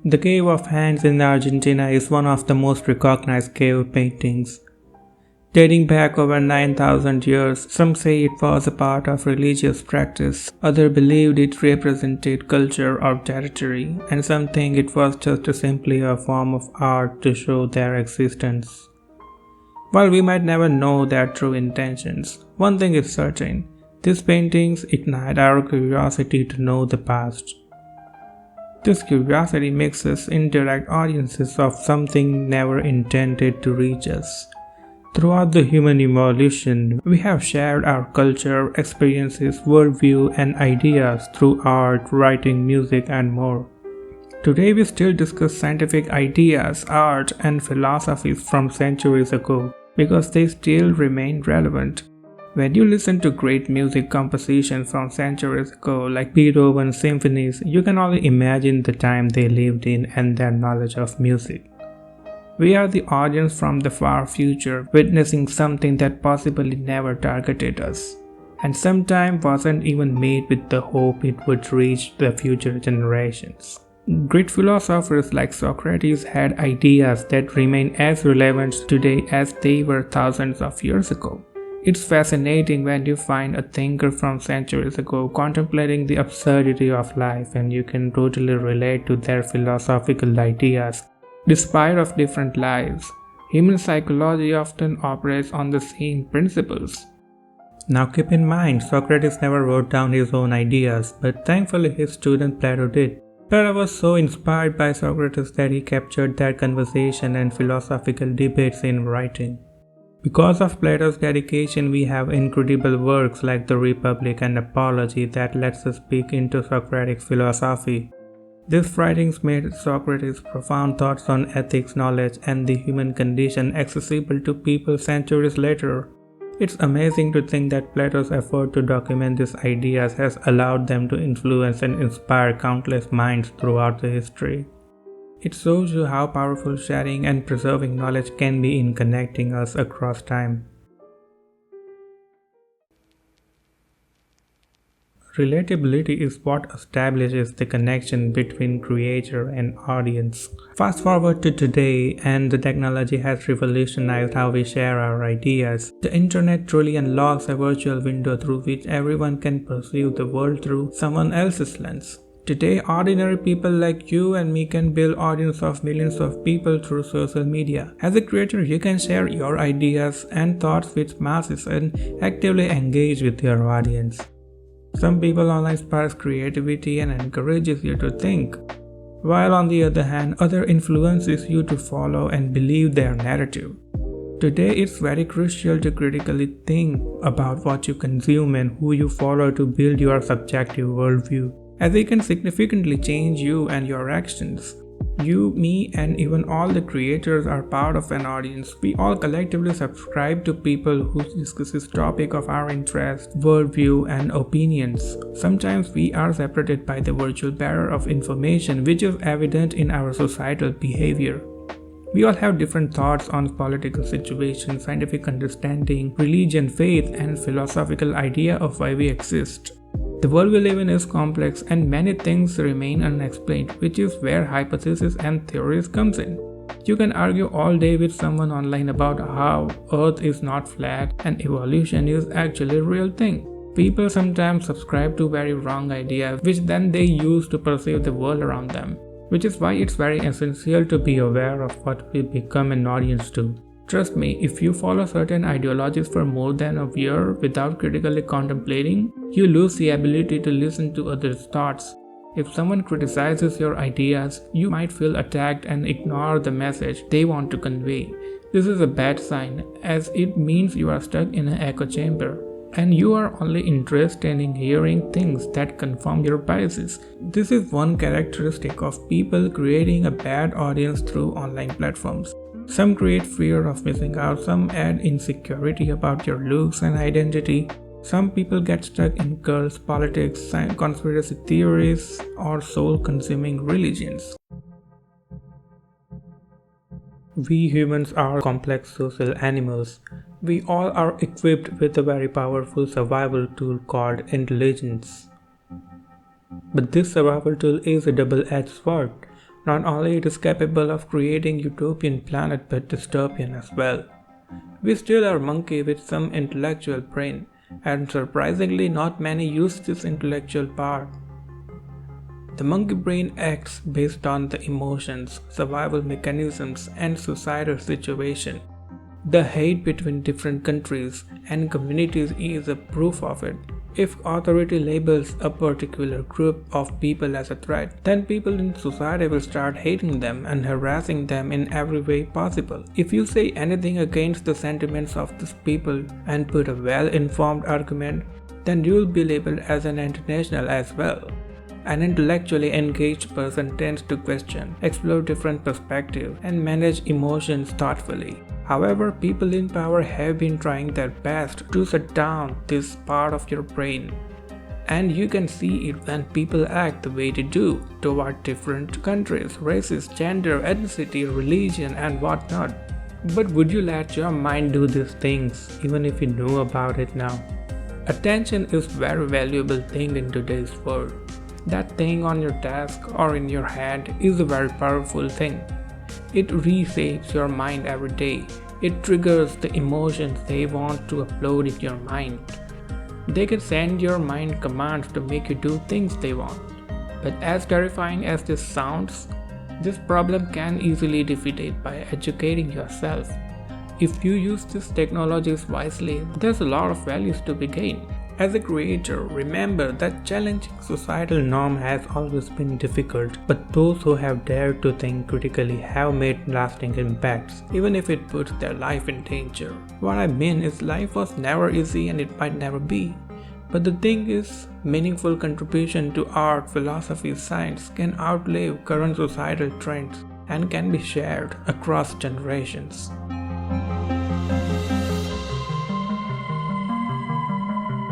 The Cave of Hands in Argentina is one of the most recognized cave paintings. Dating back over 9,000 years, some say it was a part of religious practice, others believed it represented culture or territory, and some think it was just simply a form of art to show their existence. While we might never know their true intentions, one thing is certain: these paintings ignite our curiosity to know the past. This curiosity makes us indirect audiences of something never intended to reach us. Throughout the human evolution, we have shared our culture, experiences, worldview, and ideas through art, writing, music, and more. Today we still discuss scientific ideas, art, and philosophies from centuries ago because they still remain relevant. When you listen to great music compositions from centuries ago like Beethoven's symphonies, you can only imagine the time they lived in and their knowledge of music. We are the audience from the far future, witnessing something that possibly never targeted us, and sometimes wasn't even made with the hope it would reach the future generations. Great philosophers like Socrates had ideas that remain as relevant today as they were thousands of years ago. It's fascinating when you find a thinker from centuries ago contemplating the absurdity of life, and you can totally relate to their philosophical ideas. Despite of different lives, human psychology often operates on the same principles. Now keep in mind, Socrates never wrote down his own ideas, but thankfully his student Plato did. Plato was so inspired by Socrates that he captured their conversation and philosophical debates in writing. Because of Plato's dedication, we have incredible works like the Republic and Apology that lets us peek into Socratic philosophy. These writings made Socrates' profound thoughts on ethics, knowledge, and the human condition accessible to people centuries later. It's amazing to think that Plato's effort to document these ideas has allowed them to influence and inspire countless minds throughout the history. It shows you how powerful sharing and preserving knowledge can be in connecting us across time. Relatability is what establishes the connection between creator and audience. Fast forward to today, and the technology has revolutionized how we share our ideas. The internet truly unlocks a virtual window through which everyone can perceive the world through someone else's lens. Today, ordinary people like you and me can build audiences of millions of people through social media. As a creator, you can share your ideas and thoughts with masses and actively engage with your audience. Some people online inspires creativity and encourages you to think, while on the other hand, other influences you to follow and believe their narrative. Today, it's very crucial to critically think about what you consume and who you follow to build your subjective worldview, as they can significantly change you and your actions. You, me, and even all the creators are part of an audience. We all collectively subscribe to people who discuss this topic of our interest, worldview, and opinions. Sometimes we are separated by the virtual barrier of information, which is evident in our societal behavior. We all have different thoughts on political situations, scientific understanding, religion, faith, and philosophical idea of why we exist. The world we live in is complex and many things remain unexplained, which is where hypotheses and theories comes in. You can argue all day with someone online about how Earth is not flat and evolution is actually a real thing. People sometimes subscribe to very wrong ideas, which then they use to perceive the world around them, which is why it's very essential to be aware of what we become an audience to. Trust me, if you follow certain ideologies for more than a year without critically contemplating, you lose the ability to listen to others' thoughts. If someone criticizes your ideas, you might feel attacked and ignore the message they want to convey. This is a bad sign, as it means you are stuck in an echo chamber, and you are only interested in hearing things that confirm your biases. This is one characteristic of people creating a bad audience through online platforms. Some create fear of missing out, some add insecurity about your looks and identity. Some people get stuck in cults, politics, conspiracy theories, or soul-consuming religions. We humans are complex social animals. We all are equipped with a very powerful survival tool called intelligence. But this survival tool is a double-edged sword. Not only it is capable of creating utopian planet but dystopian as well. We still are monkey with some intellectual brain, and surprisingly not many use this intellectual part. The monkey brain acts based on the emotions, survival mechanisms, and societal situation. The hate between different countries and communities is a proof of it. If authority labels a particular group of people as a threat, then people in society will start hating them and harassing them in every way possible. If you say anything against the sentiments of these people and put a well-informed argument, then you will be labeled as an international as well. An intellectually engaged person tends to question, explore different perspectives, and manage emotions thoughtfully. However, people in power have been trying their best to shut down this part of your brain. And you can see it when people act the way they do toward different countries, races, gender, ethnicity, religion, and whatnot. But would you let your mind do these things even if you know about it now? Attention is a very valuable thing in today's world. That thing on your desk or in your hand is a very powerful thing. It reshapes your mind every day. It triggers the emotions they want to upload in your mind. They can send your mind commands to make you do things they want. But as terrifying as this sounds, this problem can easily be defeated by educating yourself. If you use these technologies wisely, there's a lot of values to be gained. As a creator, remember that challenging societal norm has always been difficult, but those who have dared to think critically have made lasting impacts, even if it puts their life in danger. What I mean is life was never easy and it might never be. But the thing is, meaningful contribution to art, philosophy, science can outlive current societal trends and can be shared across generations.